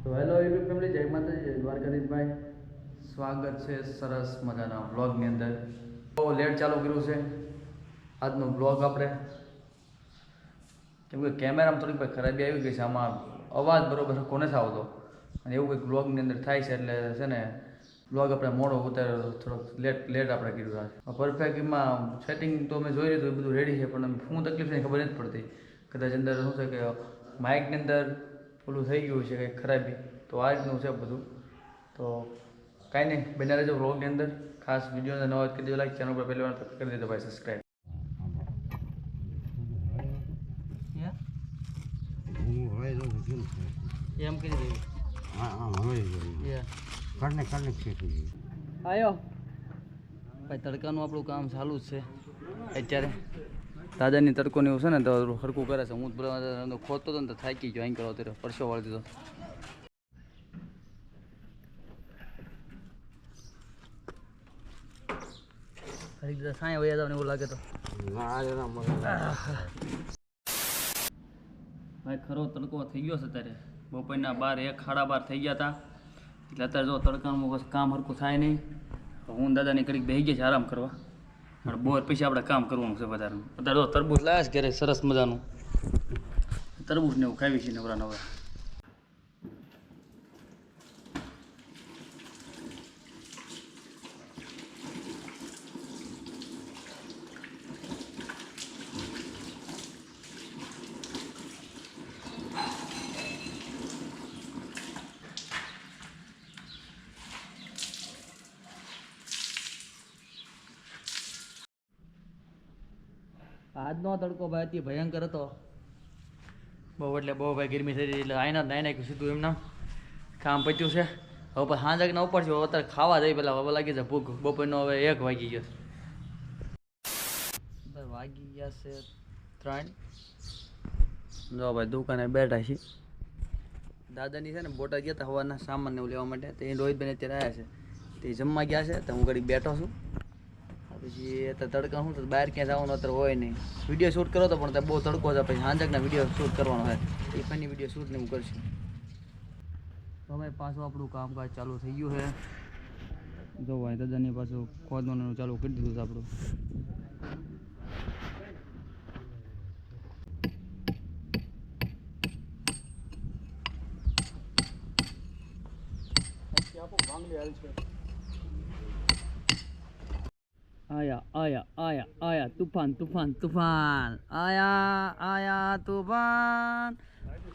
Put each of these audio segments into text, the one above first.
તો hello YouTube family, જય માતાજી, જય દ્વારકાધીશભાઈ. સ્વાગત છે સરસ મજાના વ્લોગની અંદર. બહુ લેટ ચાલુ કર્યું છે આજનો વ્લોગ આપણે, કેમ કે કેમેરામાં થોડીક ભાઈ ખરાબી આવી ગઈ છે. આમાં અવાજ બરોબર કોને આવતો અને એવું કંઈક વ્લોગની અંદર થાય છે, એટલે છે ને વ્લોગ આપણે મોડો ઉતાર્યો, થોડોક લેટ આપણે કર્યું છે. પરફેક્ટમાં સેટિંગ તો અમે જોઈ લીધું, બધું રેડી છે, પણ શું તકલીફ છે ખબર નથી પડતી. કદાચ અંદર શું છે કે માઇકની અંદર પેલું થઈ ગયું છે કંઈક ખરાબી, તો આ રીતનું છે બધું. તો કાંઈ નહીં, બને રહેજો વ્લોગની અંદર. ખાસ વિડીયોને નવા કરી દેજો લાઈક, ચેનલ પર પહેલી વાર કરી દેજો ભાઈ સબસ્ક્રાઈબ. એમ કરી દેવું. આયો ભાઈ, તડકાનું આપણું કામ ચાલુ જ છે અત્યારે. દાદાની તડકોને એવું છે ને તો હરકું કરે છે. હું ખોદતો હતો ને તો થાકી ગયો, અહીં કરો અત્યારે પરસો વાળી દીધો. સાંય વયા જાવ ને એવું લાગે તો ભાઈ ખરો તડકો થઈ ગયો છે અત્યારે. બપોરના 12 1 સાડા 12 થઈ ગયા હતા, એટલે અત્યારે જો તડકાનું કામ હરખું થાય નહીં. હું દાદાની કડીક બેસી ગયા છે આરામ કરવા, પણ બોર પછી આપણે કામ કરવાનું છે વધારે. અત્યારે જો તરબૂચ લાવ્યા છે ઘરે સરસ મજાનું, તરબૂચ ને એવું ખાવી છે નવરા નવરા. આજનો તડકો ભાઈ અતિ ભયંકર હતો, બહુ એટલે બહુ ભાઈ ગરમી થઈ હતી. એટલે આઈના નાઈ નાખ્યું સીધું એમના કામ પત્યું છે. હવે પછી સાંજકના ઉપર છે, અત્યારે ખાવા જાય પહેલાં હવે લાગી જાય ભૂખ. બપોરનો હવે 1 વાગી ગયો, વાગી ગયા છે 3. જો ભાઈ દુકાને બેઠા છે. દાદાની છે ને બોટાદ ગયા હતા હવાના સામાન ને એવું લેવા માટે, તો એ રોહિતભાઈ અત્યારે આવ્યા છે, તે જમવા ગયા છે. તો હું ઘડી બેઠો છું. પછી તડકા શું બહાર ક્યાં જવાનું અત્યારે હોય નહીં. વિડીયો શૂટ કરો તો પણ બહુ તડકો છે, પછી સાંજકના વિડીયો શૂટ કરવાનો હોય, ટિફિનની વિડીયો શૂટ ને હું કરશું. તો ભાઈ પાછું આપણું કામકાજ ચાલુ થઈ ગયું છે. જો ભાઈ દાદાની પાછું ખોદવાનું ચાલુ કરી દીધું છે આપણું. आया आया आया आया तूफान तूफान तूफान, आया आया तूफान,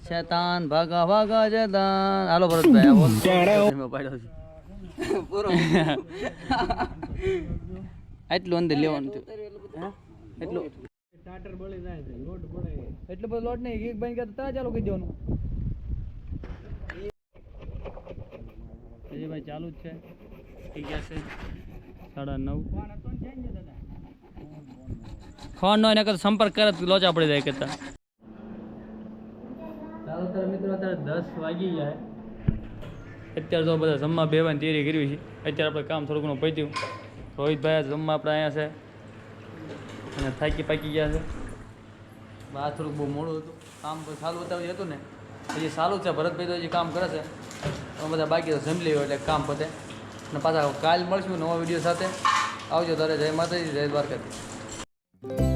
शैतान भागा भागा शैतान. હાલો ભરતભાઈ પાડ્યો છે પૂરો. એટલું અંદર લેવાનું છે, એટલું સ્ટાર્ટર બળી જાય છે, લોડ પડે. એટલો બધો લોડ નહીં, એક ભાઈ કરતા ચાલુ કરી દેવાનું. એ ભાઈ ચાલુ જ છે, થઈ ગયા છે 9:30. ફોન નો એને સંપર્ક કરે તો લોચા પડી જાય કરતા. ચાલો ત્યારે મિત્રો, અત્યારે 10 વાગી જાય. અત્યારે તો બધા જમવા બેવાની તૈયારી કરવી છે. અત્યારે આપણે કામ થોડું ઘણું પત્યું. રોહિતભાઈ જમવા આપણે અહીંયા છે અને થાકી પાકી ગયા છે. આ થોડુંક બહુ મોડું હતું, કામ ચાલુ બતાવ્યું હતું ને, હજી ચાલુ છે. ભરતભાઈ તો હજી કામ કરે છે, બધા બાકી તો જમી લેવું એટલે કામ પતે. અને પાછા કાલ મળશું નવા વિડીયો સાથે. આવજો તારે. જય માતાજી, જય દ્વારકાધીશ.